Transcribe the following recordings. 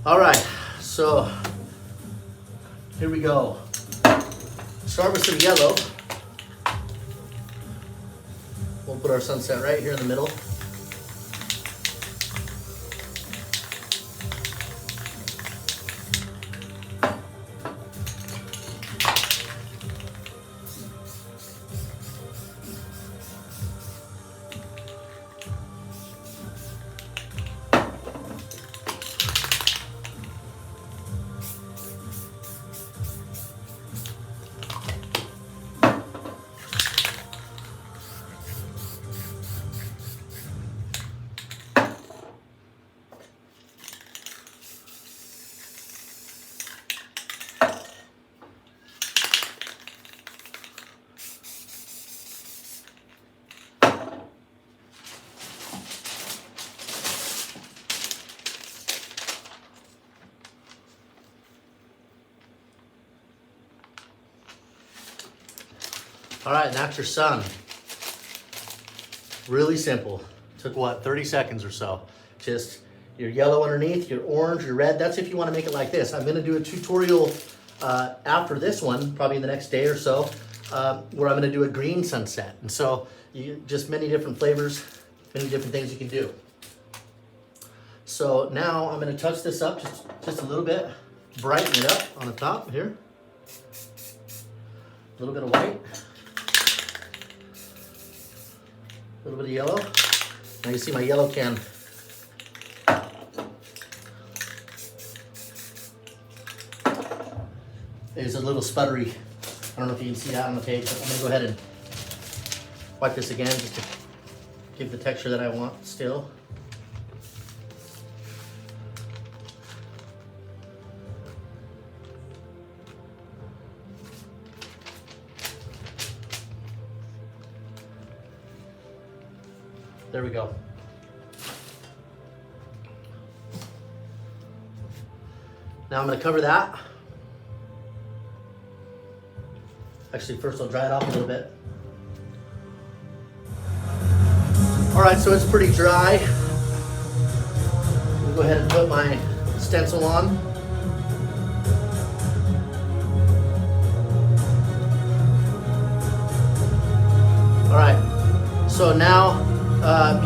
All right, so here we go. Start with some yellow. We'll put our sunset right here in the middle. All right, and that's your sun. Really simple. Took what, 30 seconds or so. Just your yellow underneath, your orange, your red. That's if you want to make it like this. I'm going to do a tutorial after this one, probably the next day or so, where I'm going to do a green sunset. And so just many different flavors, many different things you can do. So now I'm going to touch this up just a little bit, brighten it up on the top here. A little bit of white. A little bit of yellow. Now you see my yellow can. Is a little sputtery. I don't know if you can see that on the page, but I'm gonna go ahead and wipe this again just to give the texture that I want still. There we go. Now I'm going to cover that. Actually, first I'll dry it off a little bit. All right, so it's pretty dry. We'll go ahead and put my stencil on. All right, so now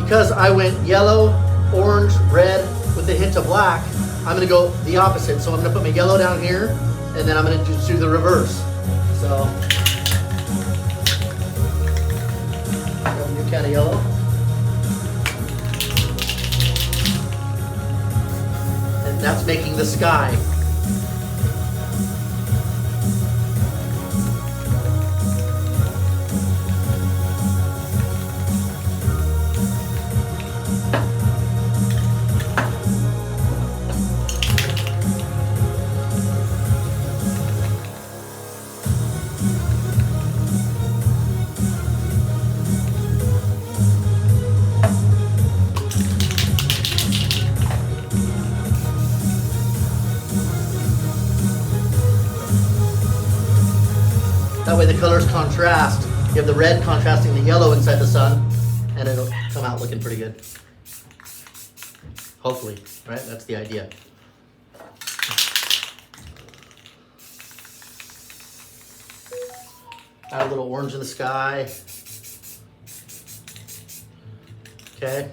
because I went yellow, orange, red with a hint of black, I'm gonna go the opposite. So I'm gonna put my yellow down here, and then I'm gonna just do the reverse. So, grab a new can of yellow. And that's making the sky. That way the colors contrast. You have the red contrasting the yellow inside the sun, and it'll come out looking pretty good. Hopefully, right? That's the idea. Add a little orange in the sky. Okay.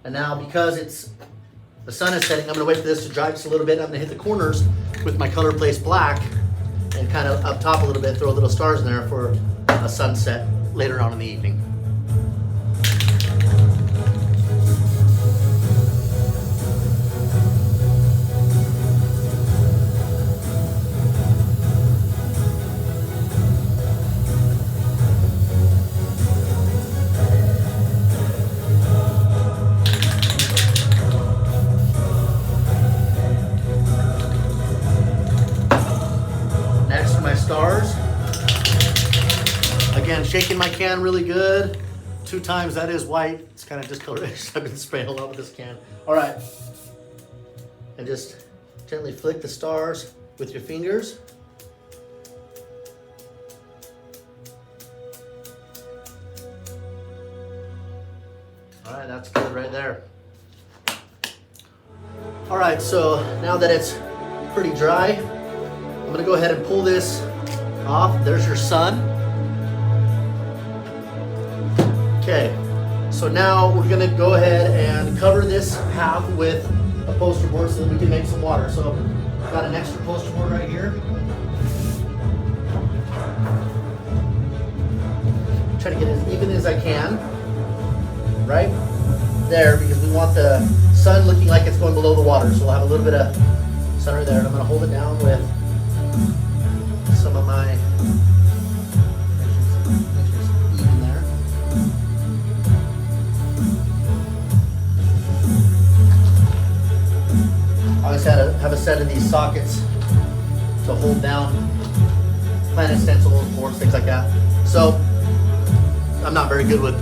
And now because the sun is setting, I'm gonna wait for this to dry just a little bit. I'm gonna hit the corners with my color place black and kind of up top a little bit, throw little stars in there for a sunset later on in the evening. Stars. Again, shaking my can really good. 2 times, that is white. It's kind of discolored. I've been spraying a lot with this can. All right. And just gently flick the stars with your fingers. All right, that's good right there. All right, so now that it's pretty dry, I'm gonna go ahead and pull this off. There's your sun. Okay, so now we're gonna go ahead and cover this half with a poster board so that we can make some water. So I've got an extra poster board right here. Try to get as even as I can, right there, because we want the sun looking like it's going below the water. So we'll have a little bit of sun right there, and I'm gonna hold it down with some of my, make sure it's even there. I always have a set of these sockets to hold down planet stencils, boards, things like that. So I'm not very good with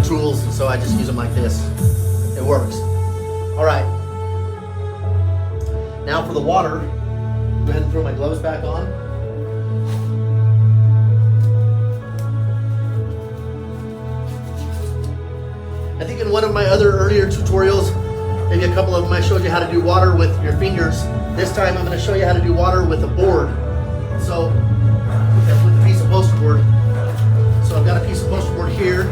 tools, so I just use them like this. It works. All right. Now for the water, go ahead and throw my gloves back on. I think in one of my other earlier tutorials, maybe a couple of them, I showed you how to do water with your fingers. This time I'm going to show you how to do water with a board. So, with a piece of poster board. So I've got a piece of poster board here.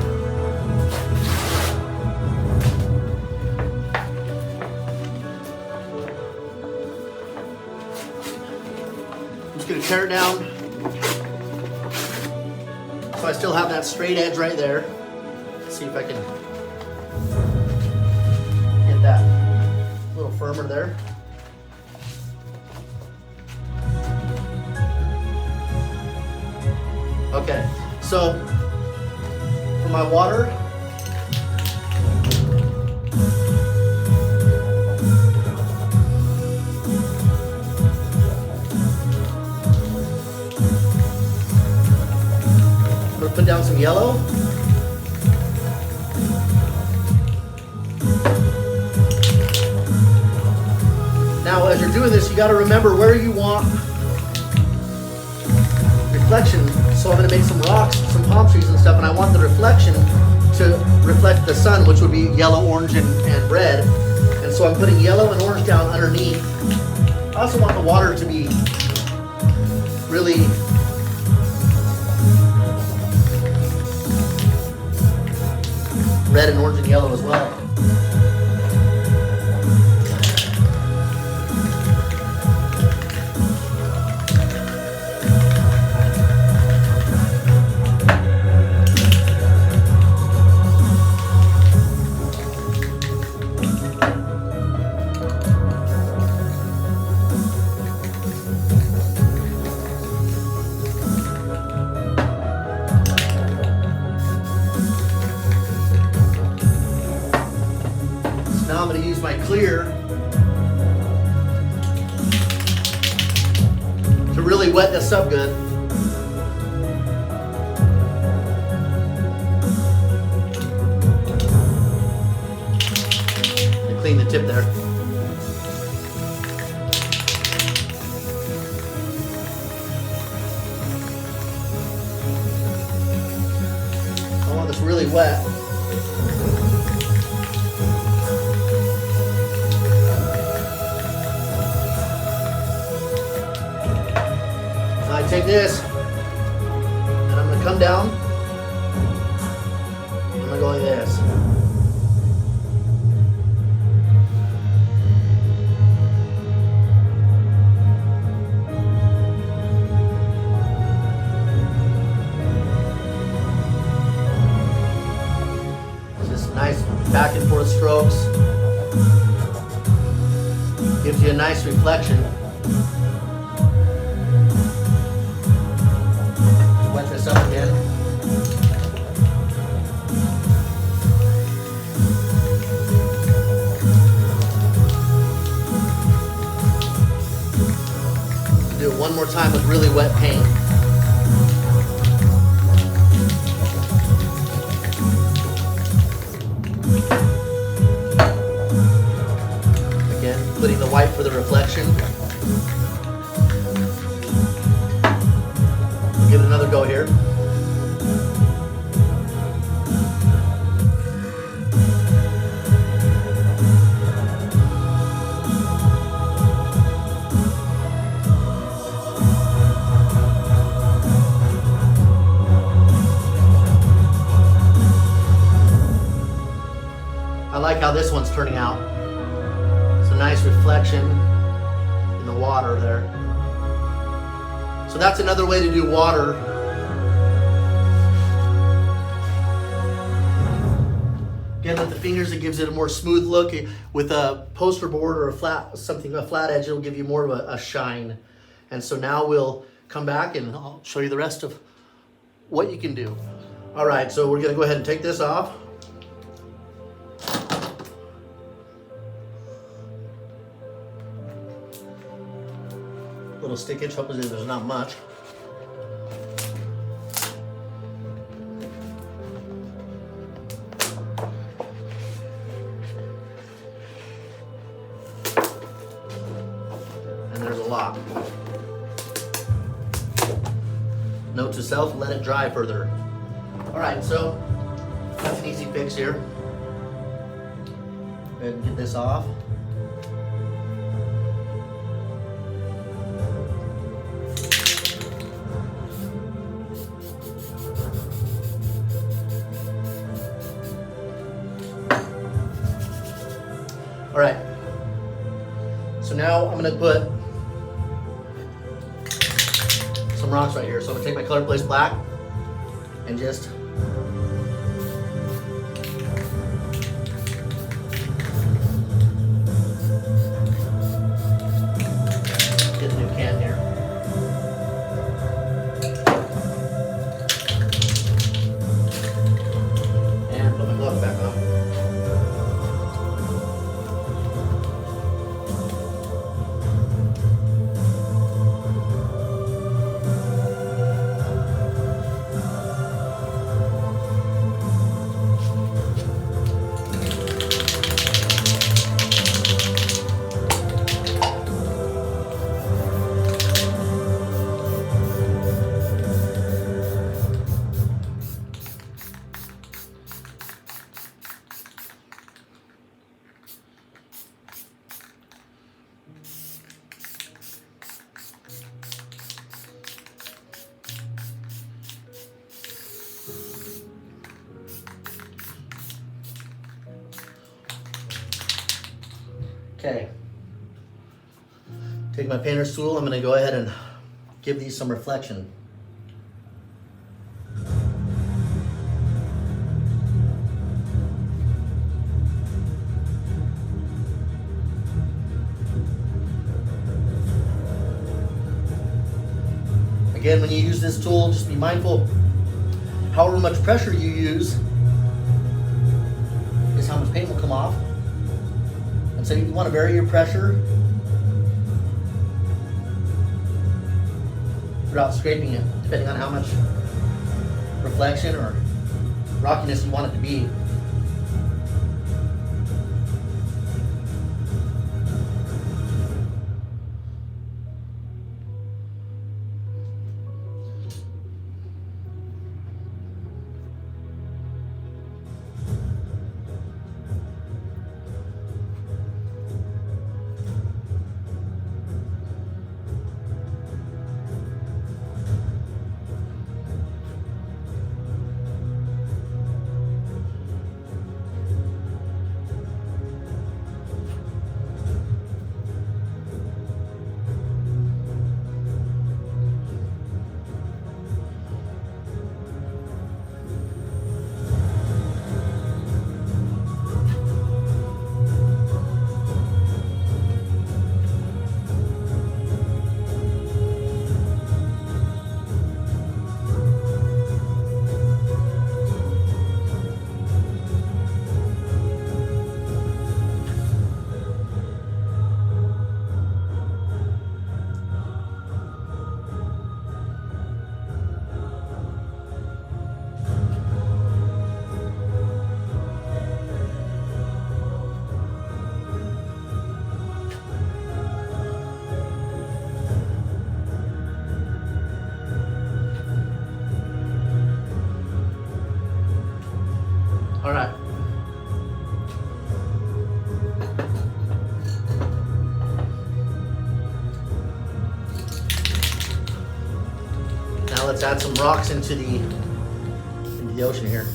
I'm just going to tear it down. So I still have that straight edge right there. Let's see if I can get that a little firmer there. Okay, so for my water, I'm going to put down some yellow. Now as you're doing this, you got to remember where you want reflection. So I'm going to make some rocks, some palm trees and stuff, and I want the reflection to reflect the sun, which would be yellow, orange, and red. And so I'm putting yellow and orange down underneath. I also want the water to be really red and orange and yellow as well. Now I'm going to use my clear to really wet this up good. And clean the tip there. I want this really wet. I take this and I'm going to come down. I'm going to go like this. Just nice back and forth strokes. Gives you a nice reflection. Wet this up again. Do it one more time with really wet paint. Again, putting the white for the reflection. Give it another go here. like how this one's turning out. It's a nice reflection in the water there. So that's another way to do water. Again, with the fingers, it gives it a more smooth look. With a poster board or a flat edge, it'll give you more of a shine. And so now we'll come back and I'll show you the rest of what you can do. All right, so we're gonna go ahead and take this off. Little stickage, hopefully there's not much. And there's a lock. Note to self, let it dry further. All right, so that's an easy fix here. Go ahead and get this off. All right, so now I'm gonna put some rocks right here. So I'm gonna take my color place black and just get the new can here. And put my gloves back on. Okay, take my painter's tool, I'm gonna go ahead and give these some reflection. Again, when you use this tool, just be mindful, however much pressure you use is how much paint will come off. So you want to vary your pressure throughout scraping it, depending on how much reflection or rockiness you want it to be. All right. Now let's add some rocks into the ocean here.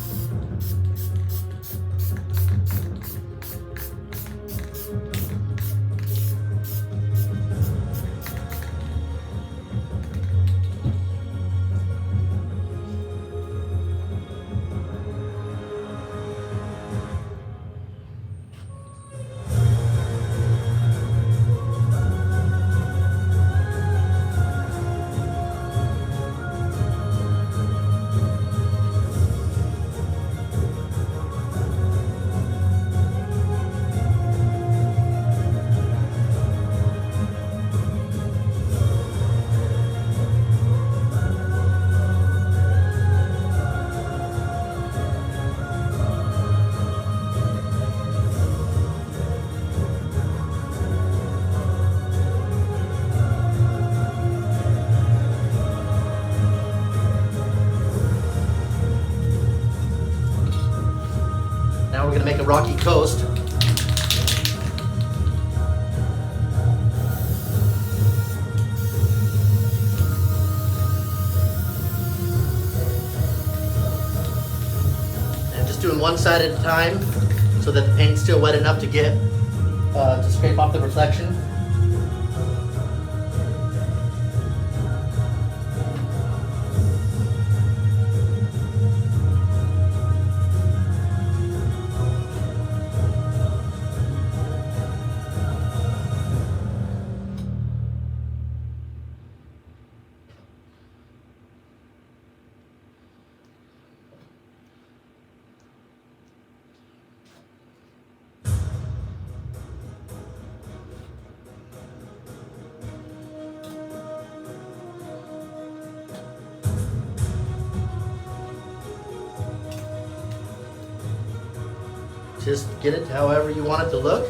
a rocky coast. And just doing one side at a time so that the paint's still wet enough to get to scrape off the reflection. Just get it however you want it to look.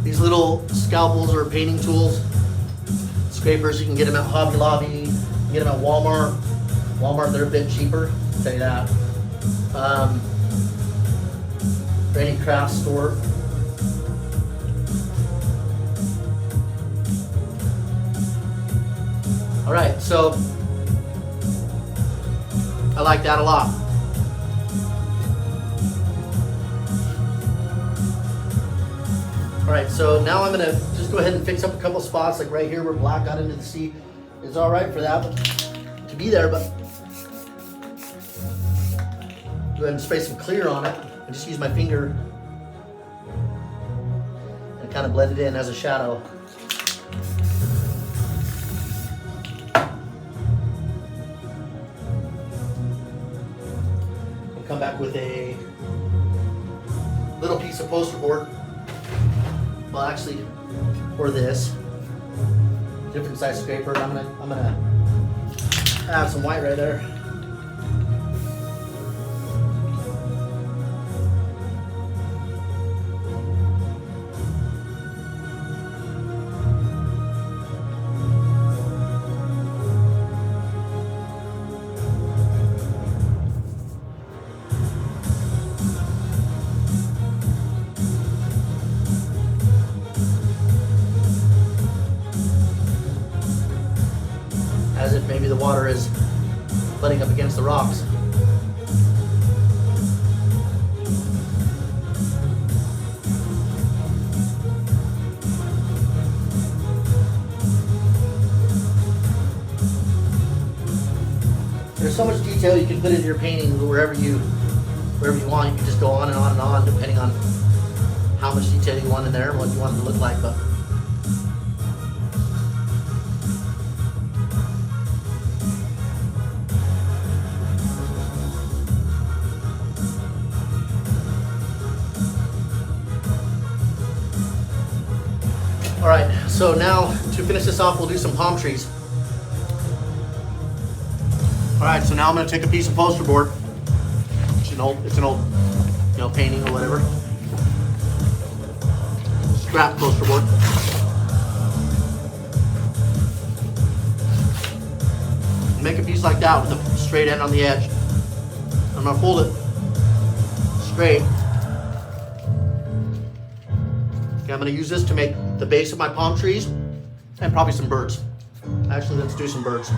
These little scalpels or painting tools, scrapers, you can get them at Hobby Lobby, you can get them at Walmart. Walmart, they're a bit cheaper, I'll tell you that. Or any craft store. All right, so I like that a lot. All right, so now I'm gonna just go ahead and fix up a couple spots, like right here where black got into the sea. It's all right for that to be there, but go ahead and spray some clear on it and just use my finger and kind of blend it in as a shadow. And come back with a little piece of poster board. Well, actually, or this different size scraper. I'm gonna add some white right there. As if maybe the water is butting up against the rocks. There's so much detail you can put into your painting wherever you want. You can just go on and on and on depending on how much detail you want in there and what you want it to look like. But all right, so now to finish this off, we'll do some palm trees. All right, so now I'm gonna take a piece of poster board. It's an old, painting or whatever. Scrap poster board. Make a piece like that with a straight end on the edge. I'm gonna fold it straight. Okay, I'm gonna use this to make the base of my palm trees and probably some birds. Actually, let's do some birds.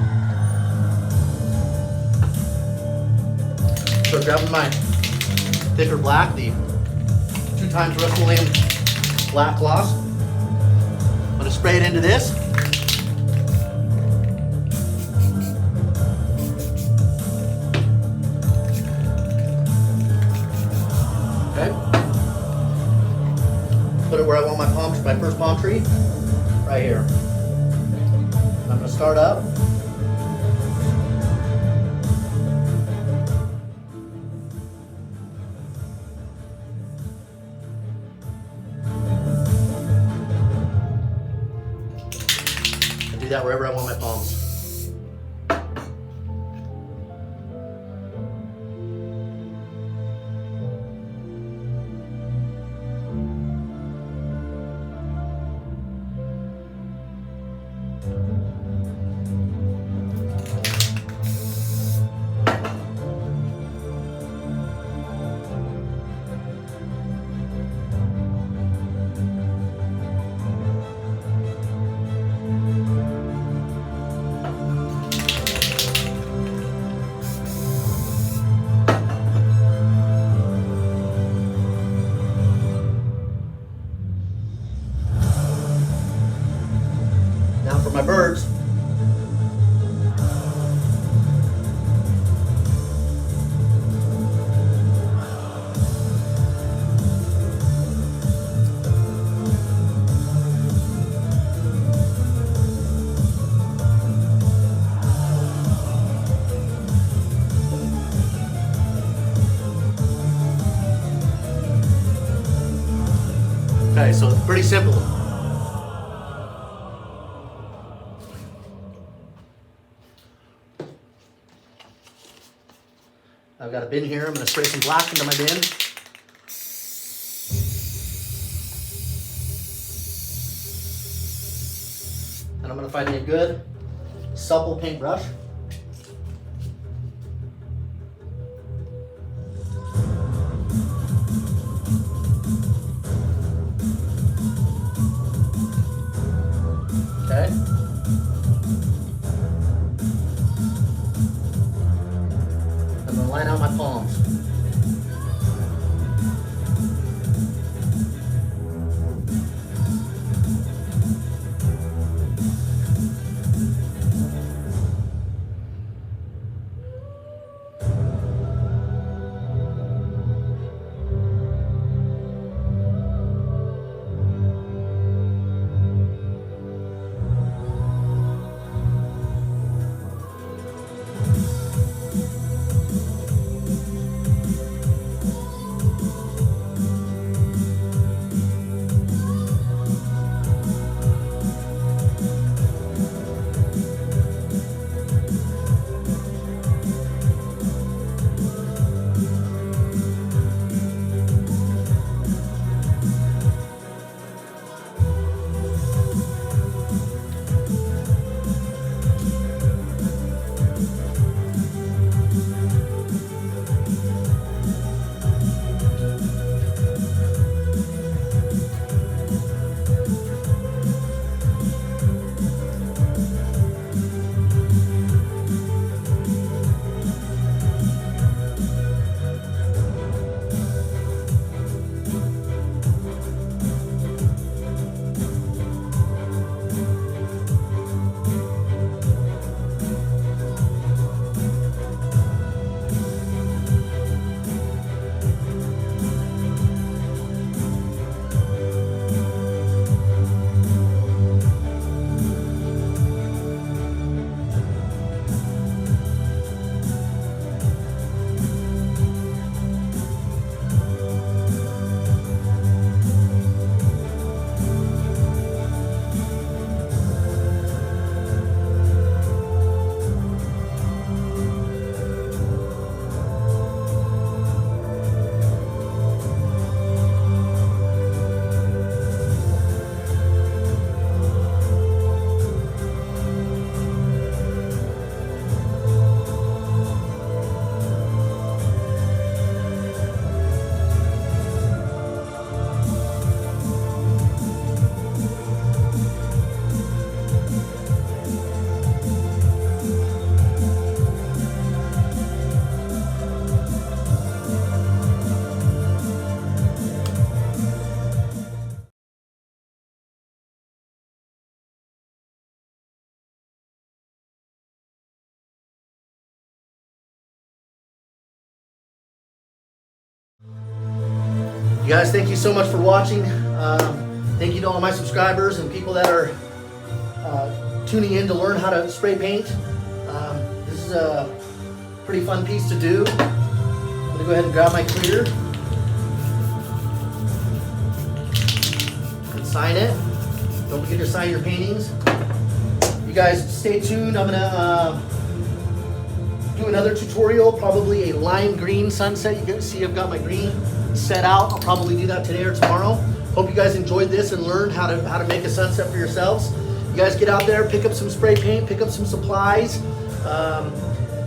So grabbing my thicker black, the 2x Rust-Oleum black gloss. I'm gonna spray it into this. Okay. Put it where I want my first palm tree, right here. gonna start up. I do that wherever I want my palms. Now for my birds. Okay, so it's pretty simple. I've got a bin here. I'm going to spray some black into my bin. And I'm going to find me a good, supple paintbrush. Okay. I'm going to line out my palms. You guys, thank you so much for watching. Thank you to all my subscribers and people that are tuning in to learn how to spray paint. This is a pretty fun piece to do. I'm gonna go ahead and grab my clear and sign it. Don't forget to sign your paintings. You guys stay tuned. I'm gonna do another tutorial, probably a lime green sunset. You can see I've got my green set out. I'll probably do that today or tomorrow. Hope you guys enjoyed this and learned how to make a sunset for yourselves. You guys get out there, pick up some spray paint, pick up some supplies.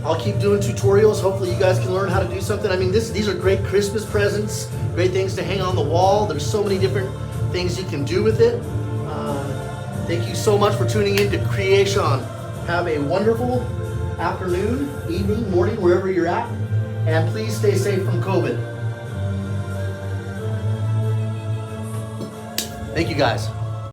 I'll keep doing tutorials. Hopefully you guys can learn how to do something. I mean, these are great Christmas presents, great things to hang on the wall. There's so many different things you can do with it. Thank you so much for tuning in to cre-A-shawn. Have a wonderful afternoon, evening, morning, wherever you're at. And please stay safe from COVID. Thank you guys.